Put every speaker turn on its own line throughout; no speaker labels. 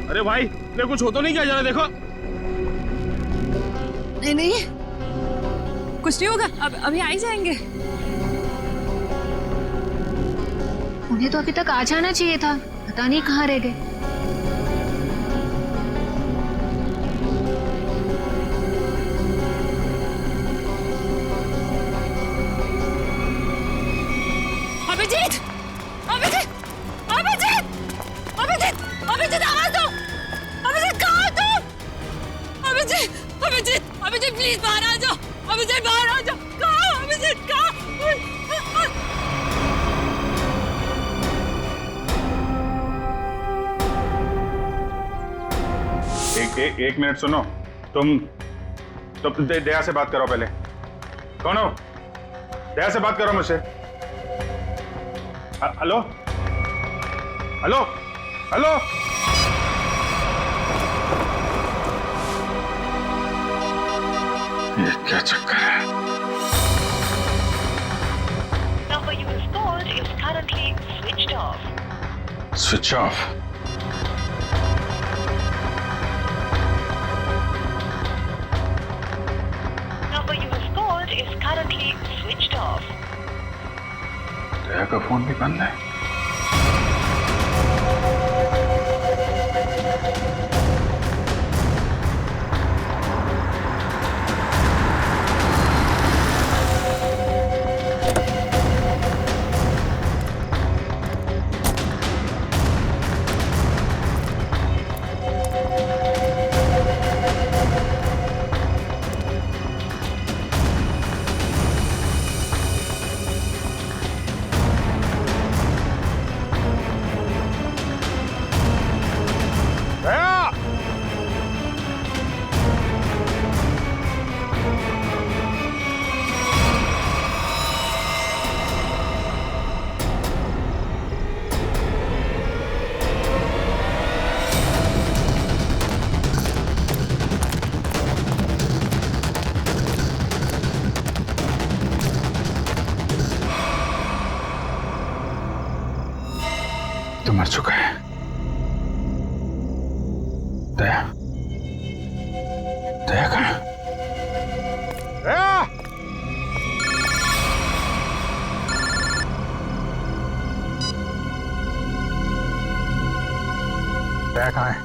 अरे भाई, ने कुछ हो तो नहीं क्या? जरा देखो।
नहीं नहीं, कुछ नहीं होगा, अब अभी आ ही जाएंगे।
उन्हें तो अभी तक आ जाना चाहिए था, पता नहीं कहाँ रह गए।
अभिजीत, अभिजीत, अभिजीत, अभिजीत, अभिजीत, आवाज दो। अभिजीत, कहाँ हो तुम? अभिजीत, अभिजीत, अभिजीत, प्लीज बाहर आ जाओ। अभिजीत, बाहर आ जाओ। कहाँ हो अभिजीत? कहाँ?
एक मिनट सुनो। तुम दया से बात करो पहले। कौन हो? दया से बात करो मुझसे। Hello, hello, hello. ये क्या चक्कर है?
Number you have called is currently switched off.
Switch off?
Number you have called is currently switched off.
दया का फोन भी बंद है। तो मर चुका है। दया, दया कहाँ? दया! दया कहाँ है?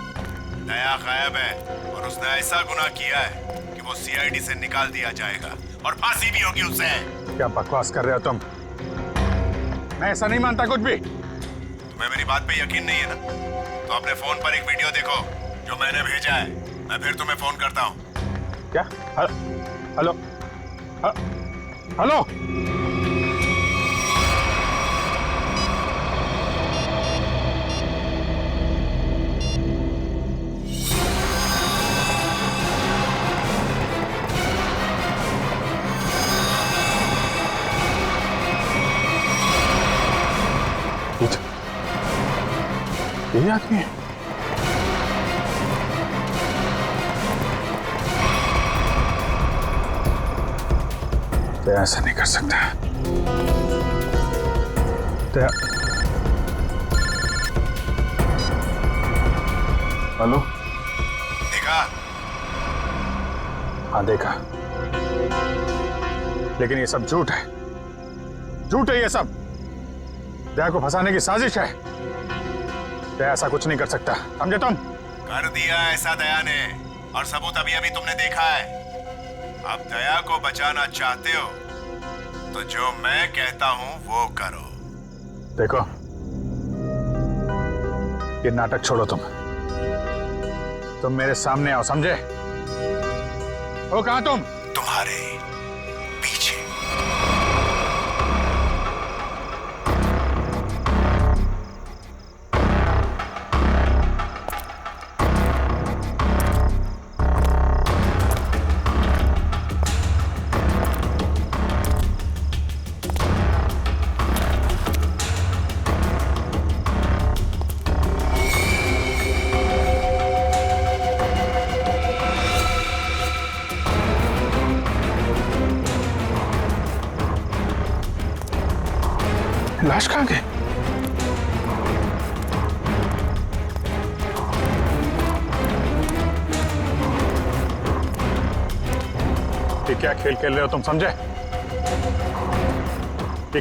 दया गायब है और उसने ऐसा गुनाह किया है कि वो सीआईडी से निकाल दिया जाएगा और फांसी भी होगी उसे।
क्या बकवास कर रहे हो तुम? मैं ऐसा नहीं मानता कुछ भी।
तुम्हें मेरी बात पे यकीन नहीं है ना? तो अपने फोन पर एक वीडियो देखो जो मैंने भेजा है। मैं फिर तुम्हें फोन करता हूँ।
क्या? Hello, hello. ये आदमी है? तो ऐसा नहीं कर सकता। तो हेलो,
देखा?
हाँ देखा, लेकिन ये सब झूठ है। झूठ है ये सब। दया को फंसाने की साजिश है। दया ऐसा कुछ नहीं कर सकता, समझे तुम?
कर दिया ऐसा दया ने, और सबूत अभी अभी तुमने देखा है। अब दया को बचाना चाहते हो तो जो मैं कहता हूं वो करो।
देखो, ये नाटक छोड़ो। तुम मेरे सामने आओ, समझे? हो कहां तुम?
तुम्हारे पीछे।
लाश कहाँ गई? कि क्या खेल खेल रहे हो तुम, समझे? कि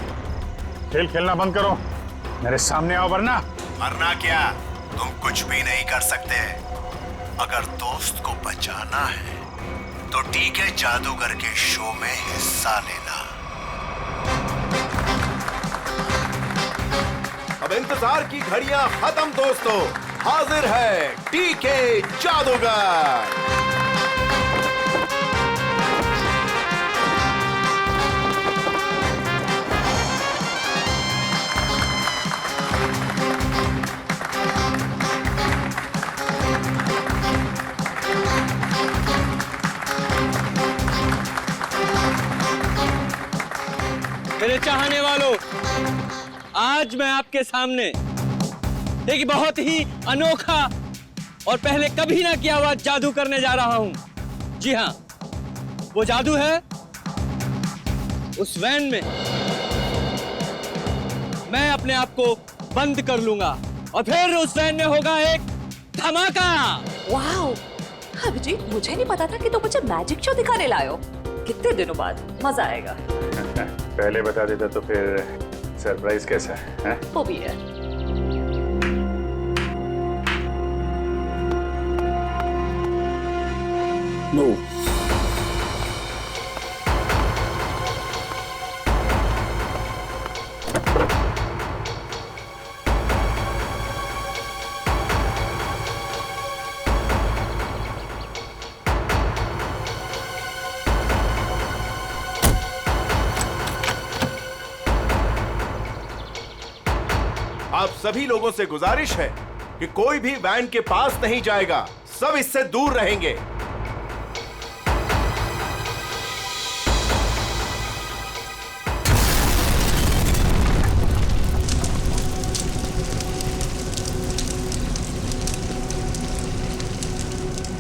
खेल खेलना बंद करो, मेरे सामने आओ, वरना
वरना क्या? तुम कुछ भी नहीं कर सकते। अगर दोस्त को बचाना है तो ठीक है, जादूगर के शो में हिस्सा लेना। अब इंतजार की घड़ियां खत्म दोस्तों, हाजिर है टीके जादूगर।
मेरे चाहने वालों, आज मैं आपके सामने एक बहुत ही अनोखा और पहले कभी ना किया हुआ जादू करने जा रहा हूं। जी हां, वो जादू है उस वैन में मैं अपने आप को बंद कर लूंगा और फिर उस वैन में होगा एक धमाका।
वाओ, अभिजीत, मुझे नहीं पता था कि तुम मुझे मैजिक शो दिखाने लाए हो। कितने दिनों बाद, मजा आएगा।
पहले बता देता तो फिर सरप्राइज कैसा है?
वो भी है।
नो,
आप सभी लोगों से गुजारिश है कि कोई भी वैन के पास नहीं जाएगा, सब इससे दूर रहेंगे।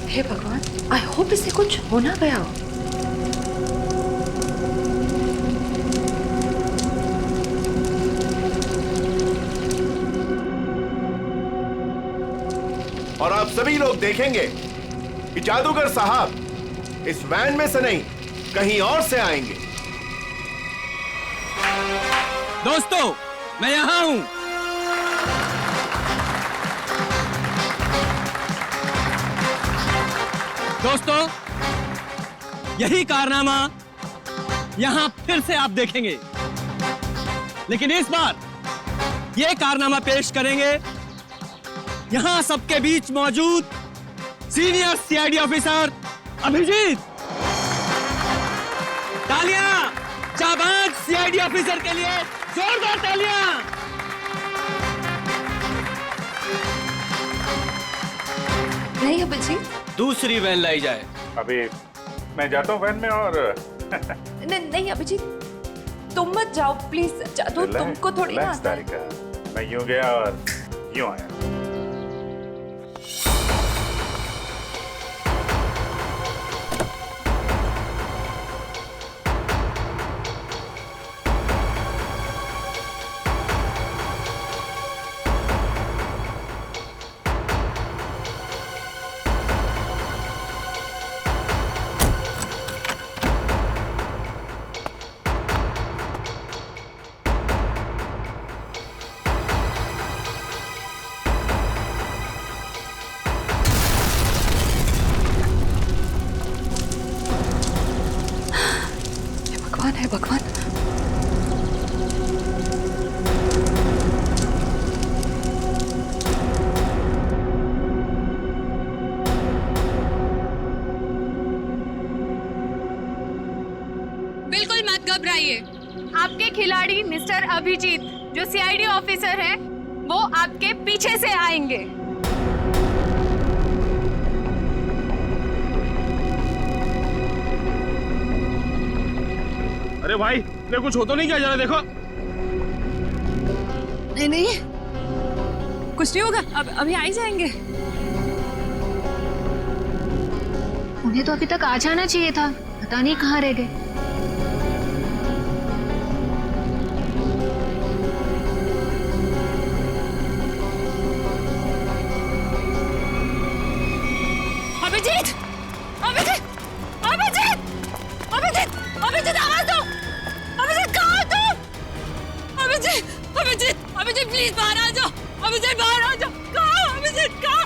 हे भगवान, आई होप इससे कुछ हो ना गया हो।
और आप सभी लोग देखेंगे कि जादूगर साहब इस वैन में से नहीं, कहीं और से आएंगे।
दोस्तों, मैं यहां हूं। दोस्तों, यही कारनामा यहां फिर से आप देखेंगे, लेकिन इस बार यह कारनामा पेश करेंगे यहां सबके बीच मौजूद सीनियर सीआईडी ऑफिसर अभिजीत। तालियां जाबाज सीआईडी ऑफिसर के लिए, जोरदार तालियां।
नहीं अभिजीत,
दूसरी वैन लाई जाए।
अभी मैं जाता हूँ वैन में और
नहीं अभिजीत, तुम मत जाओ प्लीज। जादू तुमको थोड़ी ना
रिलैक्स
आता है।
तारिका, मैं यूं गया और यूं आया।
है भगवान।
बिल्कुल मत घबराइए। आपके खिलाड़ी मिस्टर अभिजीत जो सीआईडी ऑफिसर हैं, वो आपके पीछे से आएंगे।
अरे भाई, ने कुछ हो तो नहीं क्या? जरा देखो।
नहीं नहीं, कुछ नहीं होगा, अब अभी आ ही जाएंगे।
उन्हें तो अभी तक आ जाना चाहिए था, पता नहीं कहाँ रह गए।
अभिजीत! अभिजीत! अभिजीत!
अभिजीत अभिजीत प्लीज बाहर आ जाओ, अभिजीत बाहर आ जाओ। कहाँ अभिजीत, कहाँ?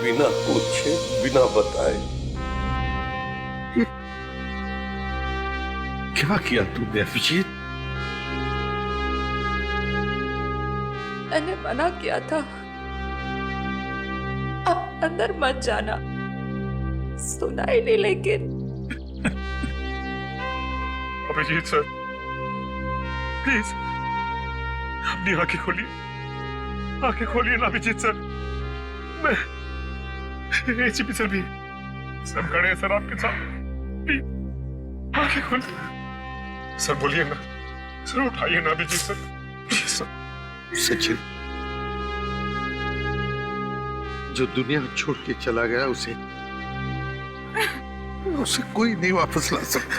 बिना पूछे बिना बताए क्या किया तूने अभिजीत?
मैंने मना किया था, आप अंदर मत जाना, सुना ही नहीं। लेकिन
अभिजीत सर प्लीज अपनी आंखें खोलिए, आंखें खोलिए ना अभिजीत सर। मैं एसीपी सर भी सब खड़े हैं सर आपके साथ, प्लीज आंखें खोलिए सर, बोलिए ना सर, उठाइए ना Abhijit sir, please sir.
Sachin जो दुनिया छोड़ के चला गया उसे कोई नहीं वापस ला सकता।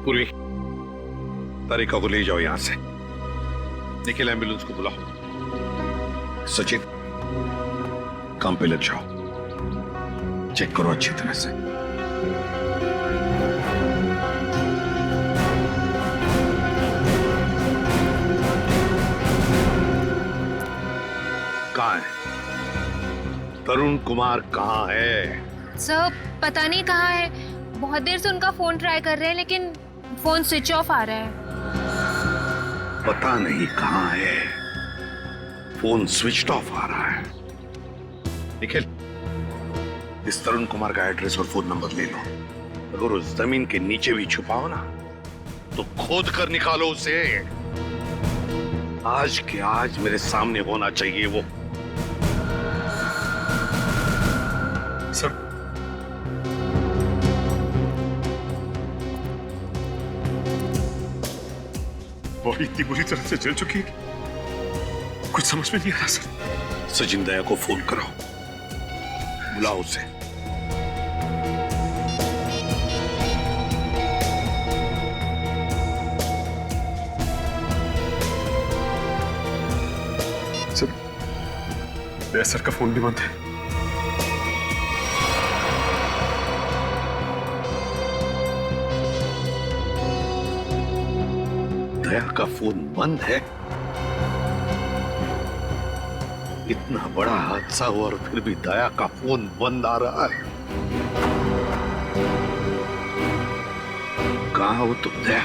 पूर्वी तारिका को ले जाओ यहां से, निखिल एम्बुलेंस को बुलाओ। सचिन काम पे लग जाओ, चेक करो अच्छी तरह से। कहाँ है तरुण कुमार? कहाँ है
सर? पता नहीं कहाँ है, बहुत देर से उनका फोन ट्राई कर रहे हैं लेकिन फोन स्विच ऑफ आ रहा है।
पता नहीं कहाँ है, फोन स्विच ऑफ आ रहा है। निखिल इस तरुण कुमार का एड्रेस और फोन नंबर ले लो। अगर उस जमीन के नीचे भी छुपाओ ना तो खोद कर निकालो उसे। आज के आज मेरे सामने होना चाहिए वो।
सर बॉडी इतनी बुरी तरह से जल चुकी है, कुछ समझ में नहीं आ रहा सर।
सचिन दया को फोन करो, बुलाओ उसे।
सर दया सर का फोन भी बंद है।
दया का फोन बंद है? इतना बड़ा हादसा हुआ और फिर भी दया का फोन बंद आ रहा है। कहाँ हो तुम दया?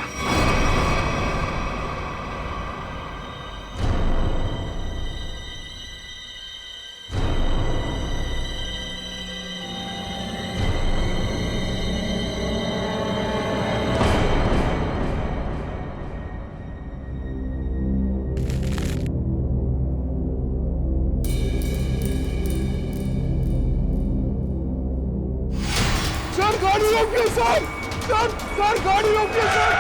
गाड़ी रोकिए सर, सर गाड़ी रोकिए सर।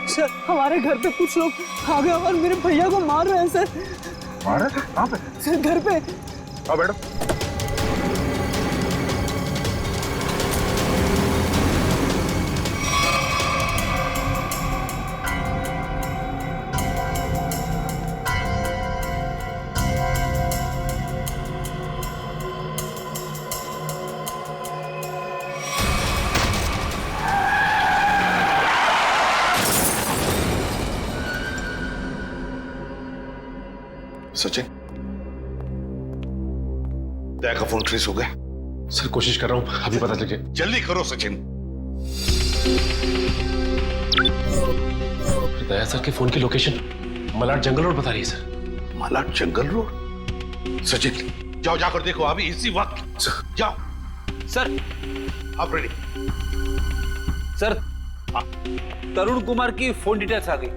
सर हमारे घर पे कुछ लोग आ गए और मेरे भैया को मार रहे हैं सर।
मार रहे? कहाँ पे?
सर घर पे।
हाँ मैडम।
सचिन दया का फोन ट्रेस हो गया?
सर कोशिश कर रहा हूँ, अभी पता चल जाए।
जल्दी करो सचिन।
दया सर के फोन की लोकेशन मलाड जंगल रोड बता रही है सर।
मलाड जंगल रोड? सचिन जाओ, जाकर देखो अभी इसी वक्त। जाओ
सर।
आप रेडी?
सर तरुण कुमार की फोन डिटेल्स आ गई।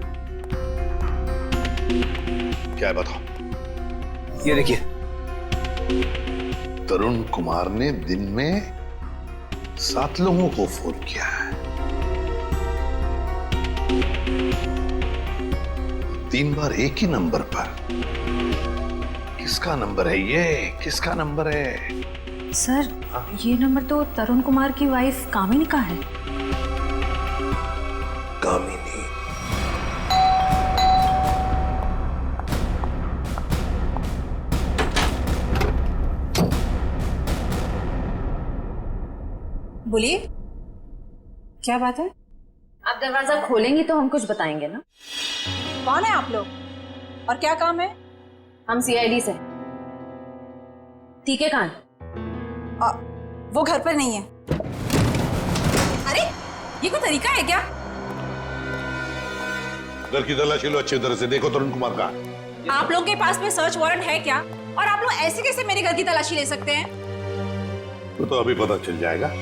क्या है बताओ?
ये देखिए।
तरुण कुमार ने दिन में 7 लोगों को फोन किया है, 3 बार एक ही नंबर पर। किसका नंबर है ये? किसका नंबर है?
सर, ये नंबर तो तरुण कुमार की वाइफ कामिनी का है।
कामिनी?
बोलिए, क्या बात है?
आप दरवाजा खोलेंगी तो हम कुछ बताएंगे ना।
कौन है आप लोग और क्या काम है?
हम सीआईडी से। ठीक है, कहाँ?
वो घर पर नहीं है। अरे, ये कोई तरीका है क्या?
घर की तलाशी लो, अच्छी तरह से देखो तरुण कुमार का।
आप लोग के पास में सर्च वारंट है क्या? और आप लोग ऐसे कैसे मेरे घर की तलाशी ले सकते हैं?
वो तो अभी पता चल जाएगा।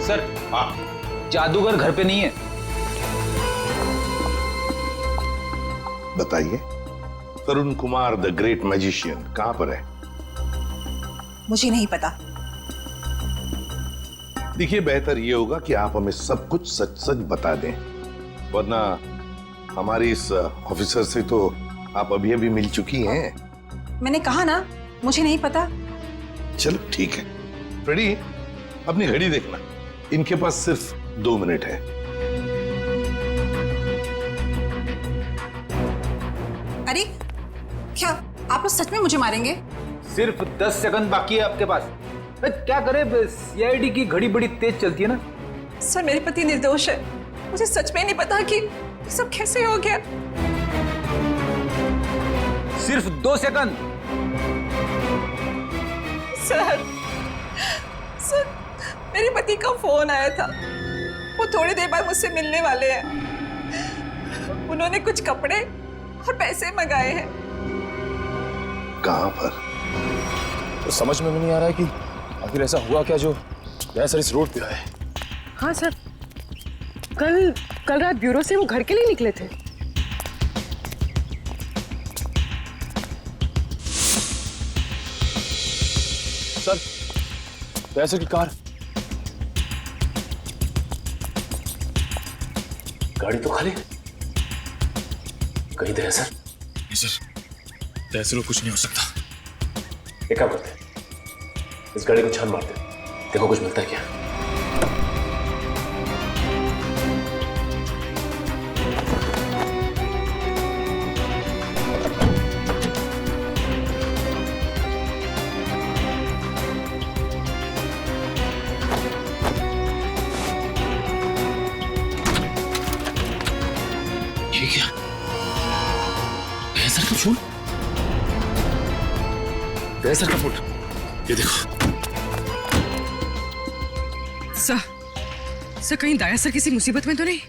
सर,
हाँ,
जादूगर घर पे नहीं है।
बताइए, तरुण कुमार द ग्रेट मैजिशियन कहां पर है?
मुझे नहीं पता।
देखिए, बेहतर ये होगा कि आप हमें सब कुछ सच सच बता दें, वरना हमारी इस ऑफिसर से तो आप अभी अभी मिल चुकी हैं।
मैंने कहा ना, मुझे नहीं पता।
चलो ठीक है। फ्रेडी, अपनी घड़ी देखना, इनके पास सिर्फ 2 मिनट है।
अरे, क्या आप लोग सच में मुझे मारेंगे?
सिर्फ 10 सेकंड बाकी है आपके पास। क्या करे, सीआईडी की घड़ी बड़ी तेज चलती है ना।
सर, मेरे पति निर्दोष है। मुझे सच में नहीं पता कि ये सब कैसे हो गया।
सिर्फ 2 सेकंड।
सर, मेरे पति का फोन आया था। वो थोड़ी देर बाद मुझसे मिलने वाले हैं। उन्होंने कुछ कपड़े और पैसे मंगाए हैं।
कहां पर?
तो समझ में नहीं आ रहा है कि आखिर ऐसा हुआ क्या जो सर इस रोड पे आए।
हाँ सर, कल रात ब्यूरो से वो घर के लिए निकले थे।
सर, पैसे की कार, गाड़ी तो खाली, कहीं तो है सर। नहीं सर, ऐसे लोग कुछ नहीं हो सकता। एक काम करते हैं, इस गाड़ी को छान मारते हैं, देखो कुछ मिलता है क्या। ये क्या? सर का फोन, सर का फोन, ये देखो।
सर कहीं दाया सर किसी मुसीबत में तो नहीं?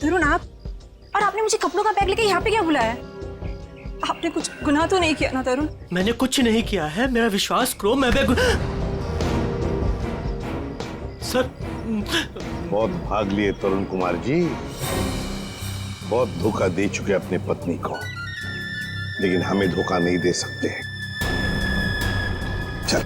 तरुण, आप और आपने मुझे कपड़ों का बैग लेके यहाँ पे क्या बुलाया? आपने कुछ गुनाह तो नहीं किया ना तरुण?
मैंने कुछ नहीं किया है, मेरा विश्वास करो। मैं सर,
बहुत भाग लिए तरुण कुमार जी, बहुत धोखा दे चुके अपनी पत्नी को, लेकिन हमें धोखा नहीं दे सकते। चल।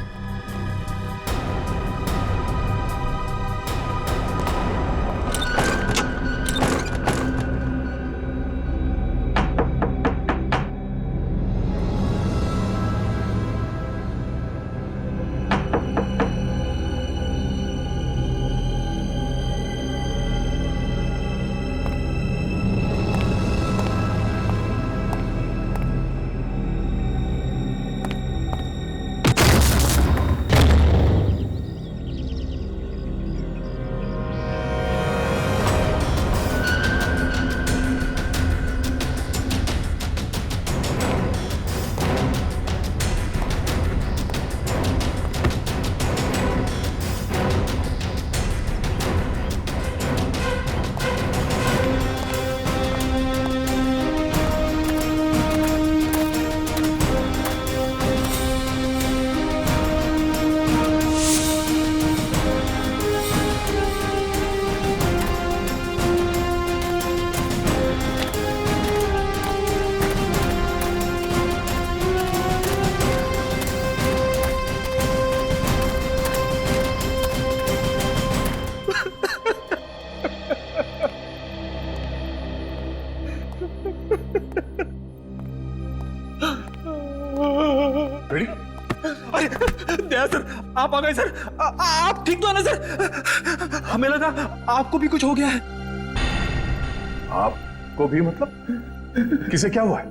आप आ गए सर। आप ठीक तो है ना सर? हमें लगा आपको भी कुछ हो गया है।
आपको भी मतलब? किसे क्या हुआ है?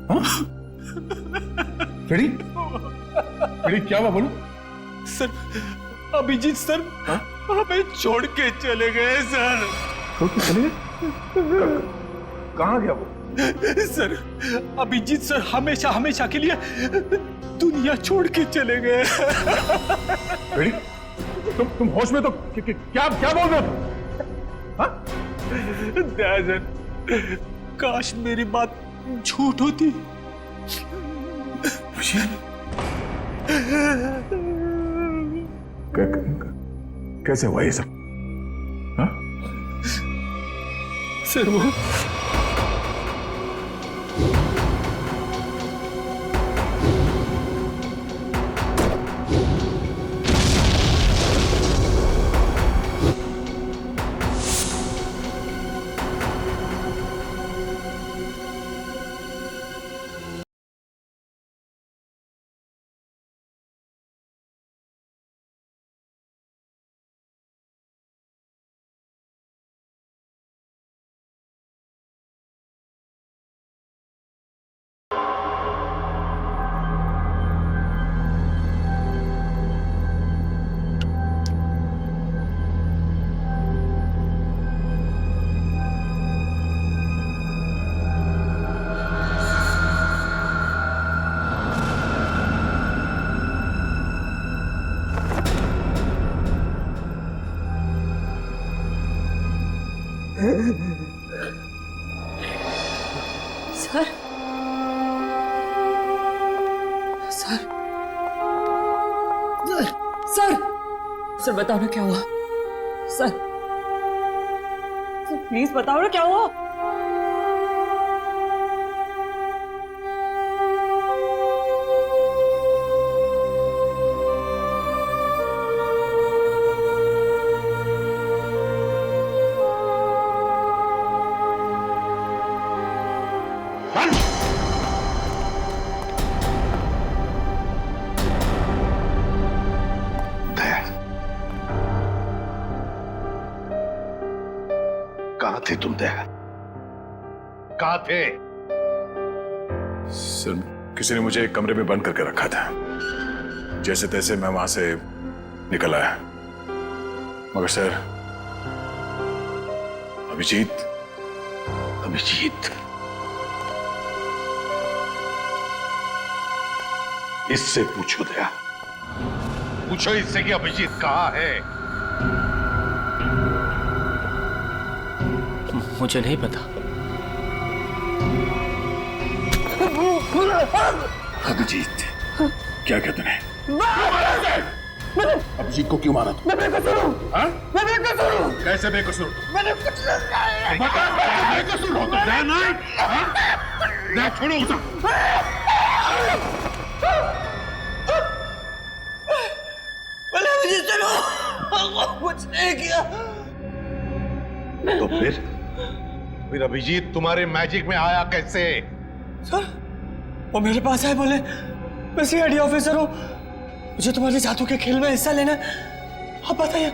फ्रेडी, फ्रेडी क्या हुआ बोलो?
सर अभिजीत सर हमें छोड़ के चले गए सर।
छोड़ के चले गए? कहाँ गया वो?
सर अभिजीत सर हमेशा हमेशा के लिए दुनिया छोड़ के चले गए।
फ्रेडी, तुम होश में तो क्या बोल रहे हो?
सर काश मेरी बात झूठ होती।
कैसे हुआ ये सब? हाँ?
सर वो
सर सर सर सर बताओ ना क्या हुआ? सर प्लीज बताओ ना क्या हुआ?
कहाँ थे तुम दया? कहाँ थे?
सर किसी ने मुझे एक कमरे में बंद करके रखा था। जैसे तैसे मैं वहां से निकल आया, मगर सर अभिजीत
इससे पूछो दया, पूछो इससे कि अभिजीत कहाँ है?
मुझे नहीं पता।
अभिजीत क्या कहते हैं? अभिजीत को क्यों मारा?
मैं बेकसूर हूँ। मैं बेकसूर हूँ।
कैसे बेकसूर?
मैंने कुछ नहीं
बता, बेकसूर हो तो दया नहीं? दया छोड़ो उसे।
मैंने अभिजीत से कुछ नहीं किया।
तो फिर अभिजीत तुम्हारे मैजिक में आया कैसे?
सर वो मेरे पास आए, बोले मैं सीआईडी ऑफिसर हूँ, मुझे तुम्हारे जादू के खेल में हिस्सा लेना है। आप बताइए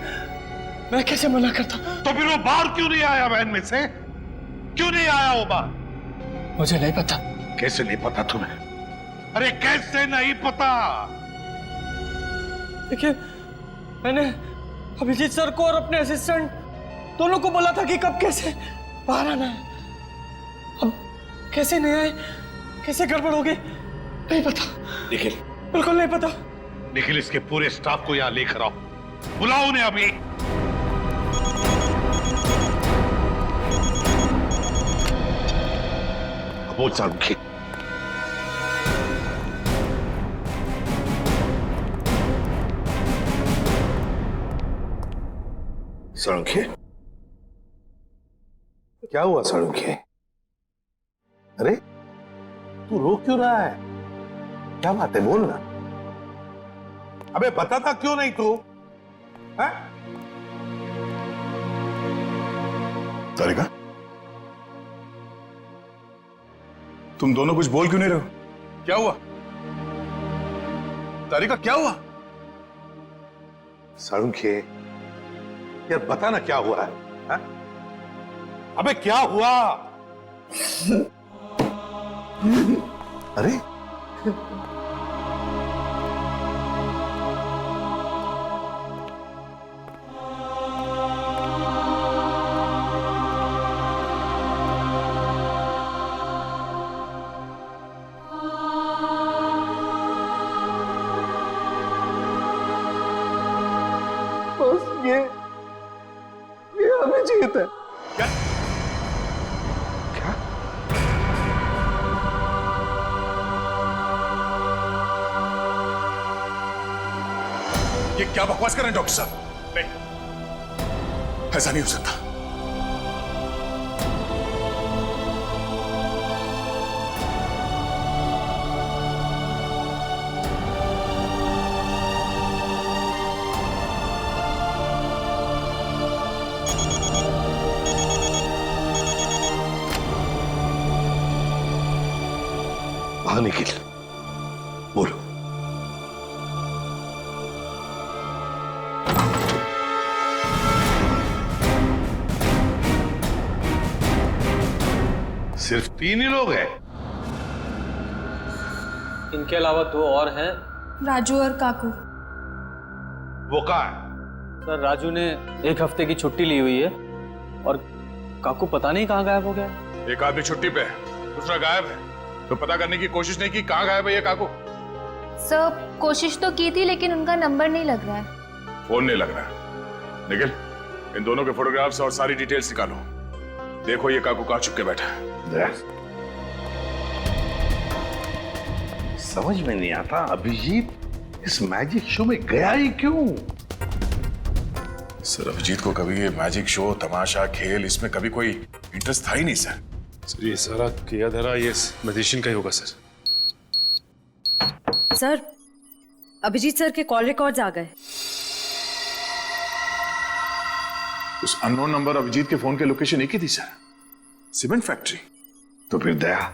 मैं कैसे मना करता?
तो फिर वो बाहर क्यों नहीं आया? वैन में से क्यों नहीं आया वो बाहर?
मुझे नहीं पता।
कैसे नहीं पता तुम्हें? अरे कैसे नहीं पता?
देखिए मैंने अभिजीत सर को और अपने असिस्टेंट दोनों को बोला था कि कब कैसे बाहर आना है। अब कैसे नहीं आए, कैसे गड़बड़ हो गई, नहीं पता।
निखिल,
बिल्कुल नहीं पता।
निखिल इसके पूरे स्टाफ को यहाँ लेकर आओ, बुलाओ उन्हें अभी। बोल सारुखी। सारुखी क्या हुआ? सारुखी अरे तू रो क्यों रहा है? क्या बात है, बोल ना। अबे बता था क्यों नहीं तू?
तारिका, तुम दोनों कुछ बोल क्यों नहीं रहे हो? क्या हुआ? तारिका क्या हुआ?
साळुंखे, यार बता ना क्या हुआ है, हा? अबे क्या हुआ? अरे ये अभिजीत है। क्या? क्या?
ये क्या बकवास कर रहे हैं डॉक्टर साहब? नहीं, ऐसा नहीं हो सकता।
हाँ निखिल, बोलो। सिर्फ 3 ही लोग हैं?
इनके अलावा 2 और हैं।
राजू और काकू।
वो कहाँ है?
सर राजू ने 1 हफ्ते की छुट्टी ली हुई है और काकू पता नहीं कहाँ गायब हो गया।
एक आदमी छुट्टी पे है, दूसरा गायब है, तो पता करने की कोशिश नहीं की कहाँ गायब है ये काकू?
सर कोशिश तो की थी लेकिन उनका नंबर नहीं लग रहा है।
फोन नहीं लग रहा। निखिल, इन दोनों के फोटोग्राफ्स और सारी डिटेल्स निकालो। देखो ये काकू कहाँ छुप के बैठा है।
समझ में नहीं आता अभिजीत इस मैजिक शो में गया ही क्यों?
सर अभिजीत को कभी ये मैजिक शो, तमाशा, खेल, इसमें कभी कोई इंटरेस्ट था ही नहीं सर।
सर ये सारा किया धरा ये मैजिशियन का ही होगा सर।
सर अभिजीत सर के कॉल रिकॉर्ड्स आ गए।
उस अननोन नंबर अभिजीत के फोन के लोकेशन एक ही थी सर, सीमेंट फैक्ट्री।
तो फिर दया,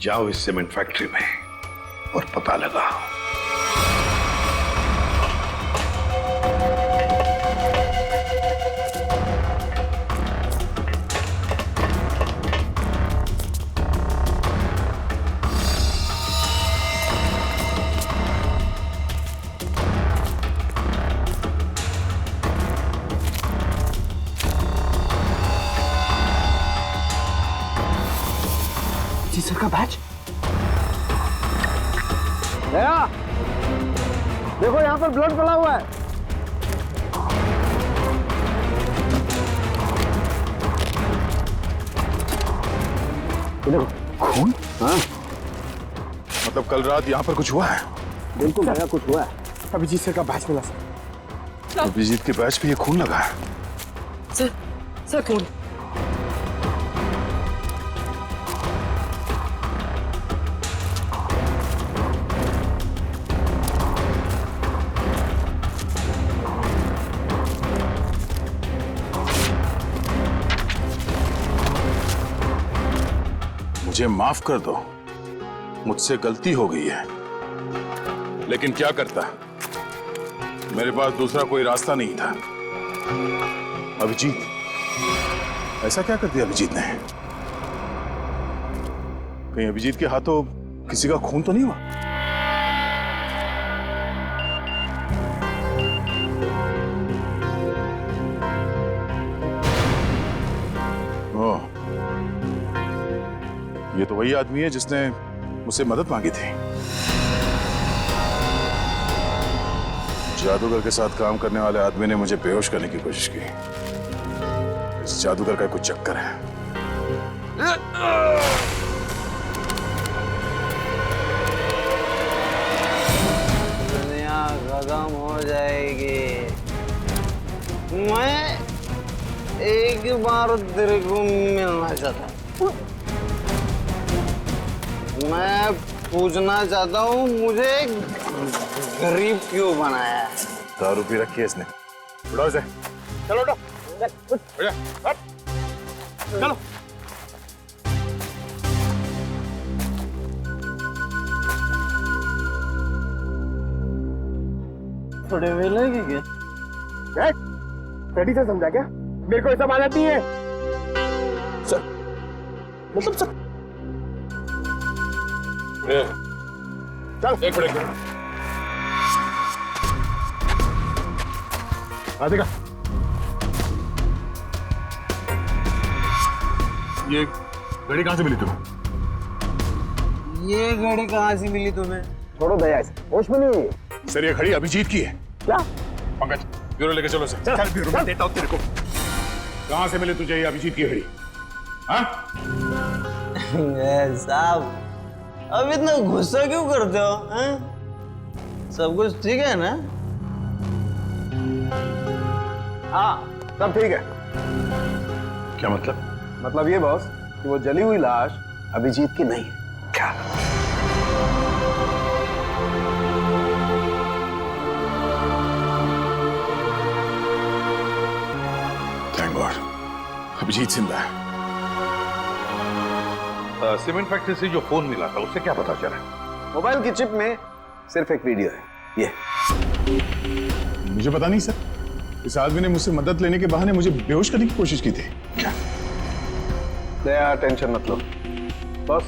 जाओ इस सीमेंट फैक्ट्री में और पता लगाओ।
सर का बैच।
दया, देखो यहाँ पर ब्लड पड़ा हुआ है।
देखो खून। हाँ, मतलब कल रात यहाँ पर कुछ हुआ है?
बिल्कुल दया, कुछ हुआ है।
अभिजीत सर का बैच मिला सर।
अभिजीत के बैच पे ये खून लगा है।
सर कौन?
मुझे माफ कर दो, मुझसे गलती हो गई है, लेकिन क्या करता, मेरे पास दूसरा कोई रास्ता नहीं था। अभिजीत, ऐसा क्या कर दिया अभिजीत ने? कहीं अभिजीत के हाथों किसी का खून तो नहीं हुआ? ओह, ये तो वही आदमी है जिसने मुझसे मदद मांगी थी। जादूगर के साथ काम करने वाले आदमी ने मुझे बेहोश करने की कोशिश की। इस जादूगर का कुछ चक्कर है।
दुनिया खत्म हो जाएगी। मैं एक बार तेरे को मिलना चाहता हूँ। मैं पूछना चाहता हूँ, मुझे गरीब क्यों बनाया?
दारू पी रखी है इसने। उठाओ इसे। चलो उठो। चलो।
थोड़े वे लगे क्या?
रेडी से समझा क्या? मेरे को ऐसा मानत नहीं है
सर, मतलब सर
चल
एक मिनट
राधिका,
ये घड़ी कहाँ से मिली तुम्हें?
ये घड़ी कहाँ से मिली तुम्हें?
छोड़ो दया से, होश में नहीं है।
सर ये घड़ी अभिजीत की है।
क्या?
पंकज ब्यूरो लेके चलो सर।
चल ब्यूरो में देता हूँ तेरे को।
कहाँ से मिले तुझे ये अभिजीत की घड़ी? हाँ?
साहब, अब इतना गुस्सा क्यों करते हो? हैं? सब कुछ ठीक है ना?
हाँ सब ठीक है।
क्या मतलब?
मतलब ये बॉस कि वो जली हुई लाश अभिजीत की नहीं है।
क्या?
थैंक गॉड, अभिजीत जिंदा है।
सीमेंट फैक्ट्री से जो फोन मिला था उससे क्या पता चला?
मोबाइल की चिप में सिर्फ एक वीडियो है, ये।
मुझे पता नहीं सर, इस आदमी ने मुझसे मदद लेने के बहाने मुझे बेहोश करने की कोशिश की थी। क्या?
दया टेंशन मत लो बॉस,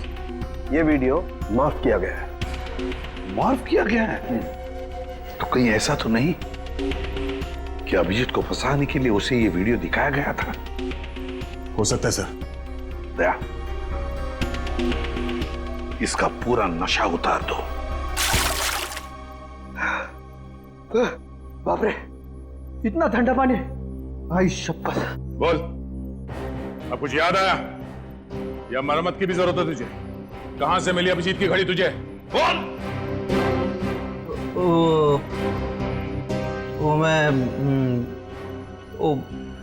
ये वीडियो माफ किया गया है।
माफ किया गया है? तो कहीं ऐसा तो नहीं कि अभिजीत को फंसाने के लिए उसे ये वीडियो दिखाया गया था?
हो सकता है सर।
दया, इसका पूरा नशा उतार दो।
बाप रे, इतना ठंडा पानी! भाई शपथ।
बोल, अब कुछ याद आया या मरम्मत की भी जरूरत है तुझे? कहां से मिली अभिजीत की घड़ी तुझे? बोल।
वो मैं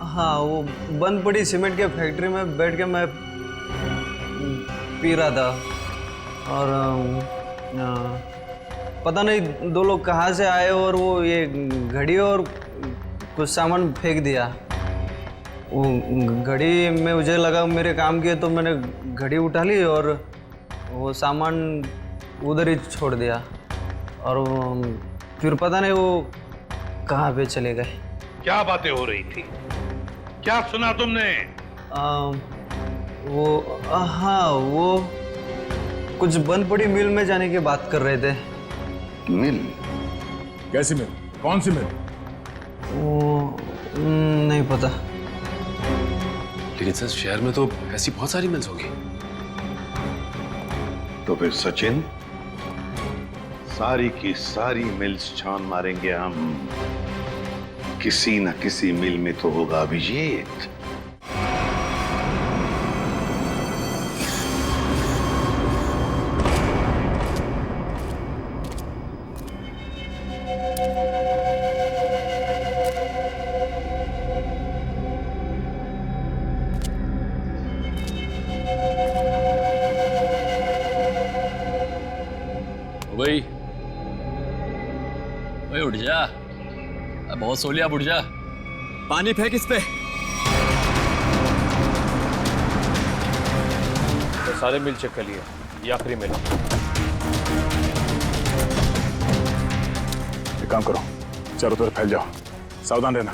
हाँ, वो बंद पड़ी सीमेंट के फैक्ट्री में बैठ के मैं पी रहा था और पता नहीं दो लोग कहाँ से आए और वो ये घड़ी और कुछ सामान फेंक दिया। वो घड़ी में मुझे लगा मेरे काम की है तो मैंने घड़ी उठा ली और वो सामान उधर ही छोड़ दिया और फिर पता नहीं वो कहाँ पे चले गए।
क्या बातें हो रही थी? क्या सुना तुमने?
हाँ, वो कुछ बंद पड़ी मिल में जाने की बात कर रहे थे।
मिल?
कैसी मिल? कौन सी मिल?
वो नहीं पता।
लेकिन सर शहर में तो ऐसी बहुत सारी मिल्स होगी।
तो फिर सचिन, सारी की सारी मिल्स छान मारेंगे हम। किसी न किसी मिल में तो होगा अभिजीत।
भाई उठ जा, बहुत सो लिया, उठ जा। पानी फेंक इस पे।
तो सारे मिल चेक कर लिए, ये आखिरी मिल। एक काम करो, चारों तरफ फैल जाओ, सावधान रहना।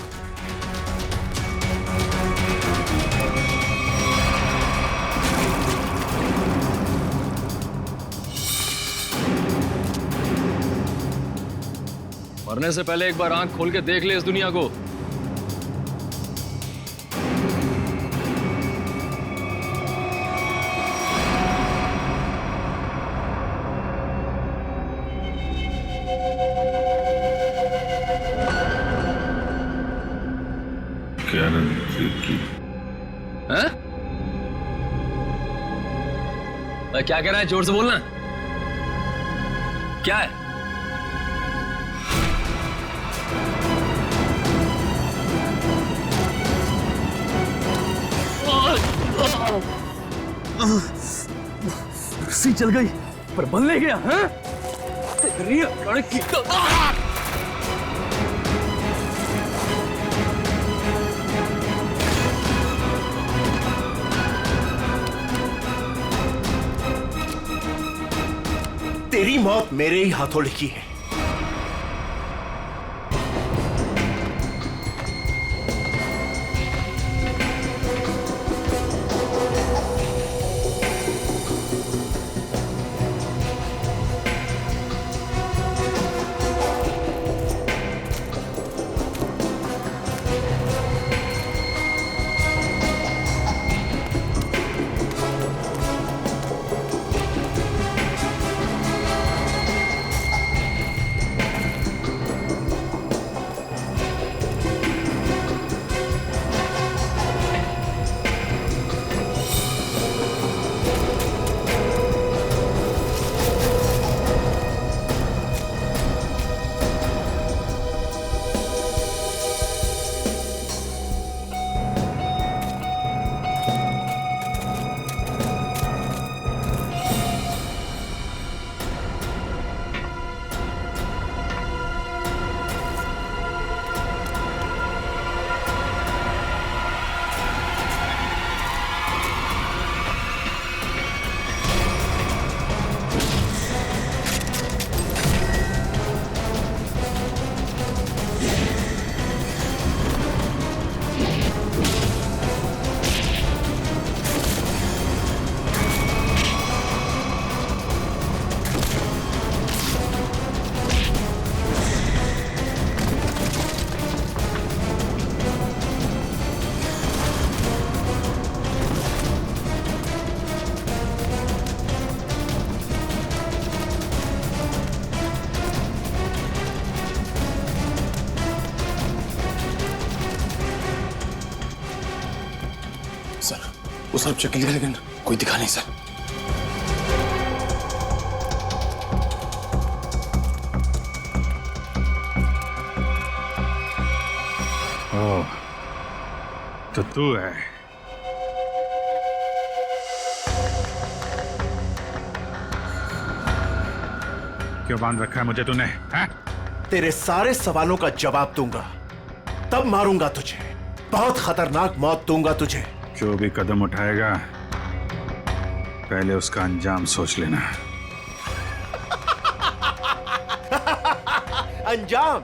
मरने से पहले एक बार आंख खोल के देख ले इस दुनिया को। हैं? क्या कह रहा है? जोर से बोलना। क्या है?
रस्सी चल गई पर बल ले गया। हैं? तेरी लड़की का
तेरी मौत मेरे ही हाथों लिखी है।
वो सब चेक लिया लेकिन कोई दिखा नहीं सर।
ओह, तो तू है। क्यों बांध रखा है मुझे तूने? हैं?
तेरे सारे सवालों का जवाब दूंगा, तब मारूंगा तुझे। बहुत खतरनाक मौत दूंगा तुझे।
जो भी कदम उठाएगा पहले उसका अंजाम सोच लेना।
अंजाम?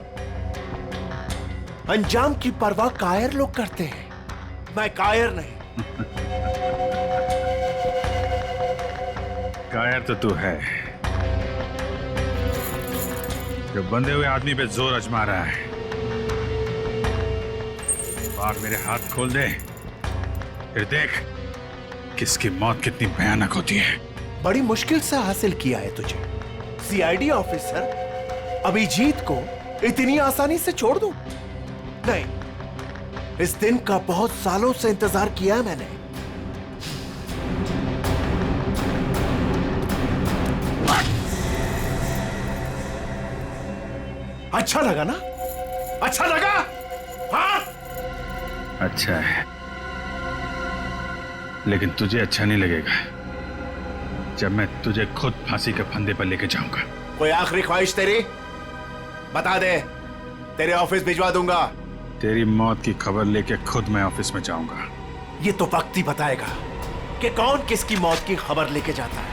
अंजाम की परवाह कायर लोग करते हैं, मैं कायर नहीं।
कायर तो तू है, जो बंधे हुए आदमी पे जोर आजमा रहा है। बाहर मेरे हाथ खोल दे, फिर देख किसकी मौत कितनी भयानक होती है।
बड़ी मुश्किल से हासिल किया है तुझे। सीआईडी ऑफिसर अभिजीत को इतनी आसानी से छोड़ दूं? नहीं, इस दिन का बहुत सालों से इंतजार किया है मैंने। अच्छा लगा ना? अच्छा लगा? हाँ?
अच्छा है, लेकिन तुझे अच्छा नहीं लगेगा जब मैं तुझे खुद फांसी के फंदे पर लेके जाऊंगा।
कोई आखिरी ख्वाहिश तेरी? बता दे, तेरे ऑफिस भिजवा दूंगा।
तेरी मौत की खबर लेके खुद मैं ऑफिस में जाऊंगा।
ये तो वक्त ही बताएगा कि कौन किसकी मौत की खबर लेके जाता है।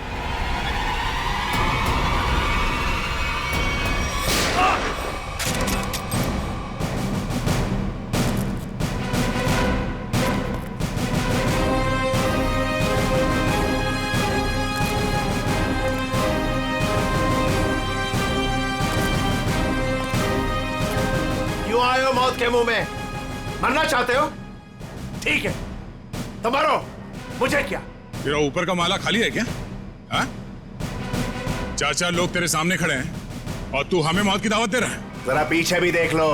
क्यों आए हो मौत के मुंह में? मरना चाहते हो? ठीक है, तो मरो, मुझे क्या?
तेरा ऊपर का माला खाली है क्या? हाँ? चार चार लोग तेरे सामने खड़े हैं और तू हमें मौत की दावत दे रहा है।
जरा पीछे भी देख लो।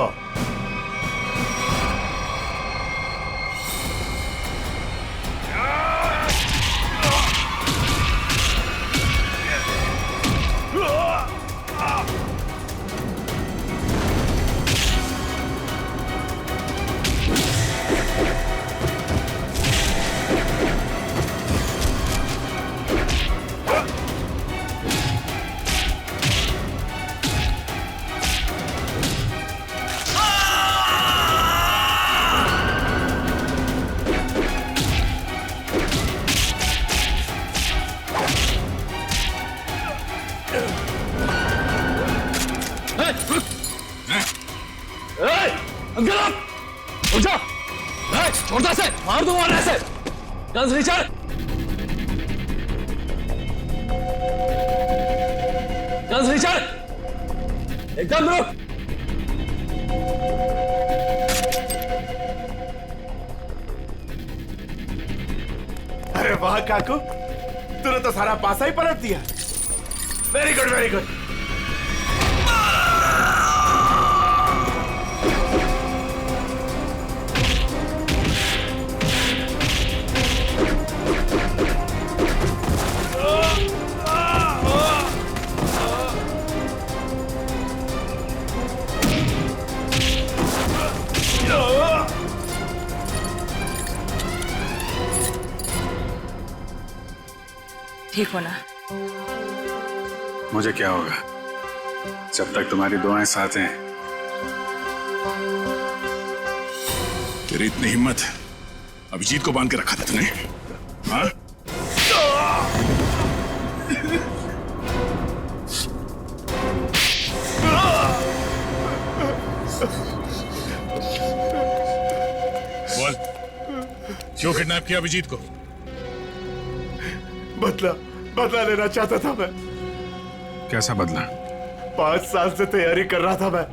छोड़ता से मार दूंगा ऐसे। गन्स रिचर्ड, गन्स रिचर्ड, एकदम रुक।
अरे वाह काकू, तूने तो सारा पासा ही पलट दिया। Very good, very good.
ठीक हो ना?
मुझे क्या होगा जब तक तुम्हारी दुआएं साथ हैं।
तेरी इतनी हिम्मत, अभिजीत को बांध के रखा था तूने? हाँ? बोल, क्यों किडनैप किया अभिजीत को?
बदला लेना चाहता था मैं।
कैसा बदला?
5 साल से तैयारी कर रहा था मैं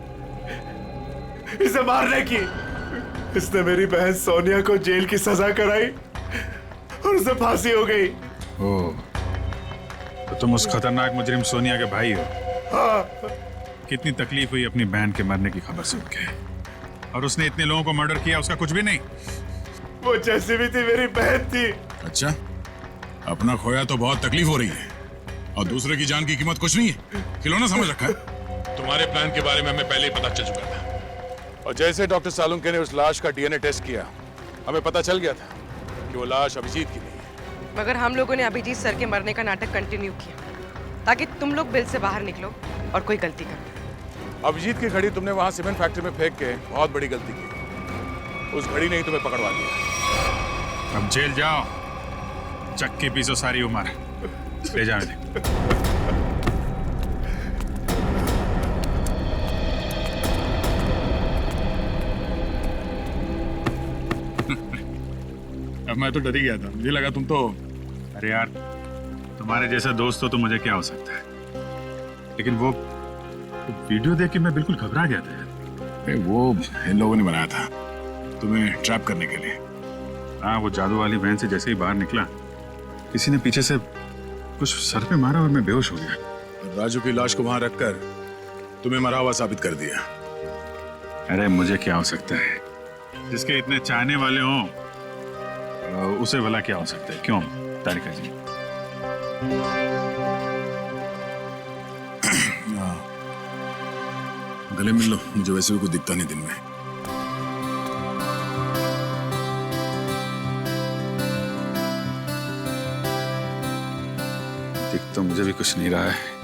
इसे मारने की। इसने मेरी बहन सोनिया को जेल की सजा कराई और उसे फांसी हो गई।
ओह, तो तुम उस खतरनाक मुजरिम सोनिया के भाई हो?
हाँ।
कितनी तकलीफ हुई अपनी बहन के मरने की खबर सुन के, और उसने इतने लोगों को मर्डर किया, उसका कुछ भी नहीं?
वो जैसी भी थी मेरी बहन थी,
अच्छा, अपना खोया तो बहुत तकलीफ हो रही है और दूसरे की जान की कीमत कुछ नहीं है, खिलौना समझ रखा है। तुम्हारे प्लान के बारे में हमें पहले ही पता चल चुका था और जैसे डॉक्टर सालुंके ने उस लाश का डीएनए टेस्ट किया, हमें पता चल गया था कि वो लाश अभिजीत की नहीं है।
मगर हम लोगों ने अभिजीत सर के मरने का नाटक कंटिन्यू किया ताकि तुम लोग बिल से बाहर निकलो और कोई गलती कर।
अभिजीत की घड़ी तुमने वहां सीमेंट फैक्ट्री में फेंक के बहुत बड़ी गलती की। उस घड़ी ने ही तुम्हें पकड़वा दिया।
अब जेल जाओ, चक्की पीसो सारी उम्र, ले जाओ इन्हें।
अब मैं तो डर ही गया था, मुझे लगा तुम तो।
अरे यार, तुम्हारे जैसा दोस्त हो तो मुझे क्या हो सकता है, लेकिन वो वीडियो देख के मैं बिल्कुल घबरा गया था यार।
वो इन लोगों ने बनाया था तुम्हें ट्रैप करने के लिए।
हाँ, वो जादू वाली वैन से जैसे ही बाहर निकला, किसी ने पीछे से कुछ सर पे मारा और मैं बेहोश हो गया।
राजू की लाश को वहां रखकर तुम्हें मरा हुआ साबित कर दिया।
अरे मुझे क्या हो सकता है, जिसके इतने चाहने वाले हों उसे भला क्या हो सकता है? क्यों तारिका जी?
गले मिल लो, मुझे वैसे भी कुछ दिखता नहीं दिन में।
दिख तो मुझे भी कुछ नहीं रहा है।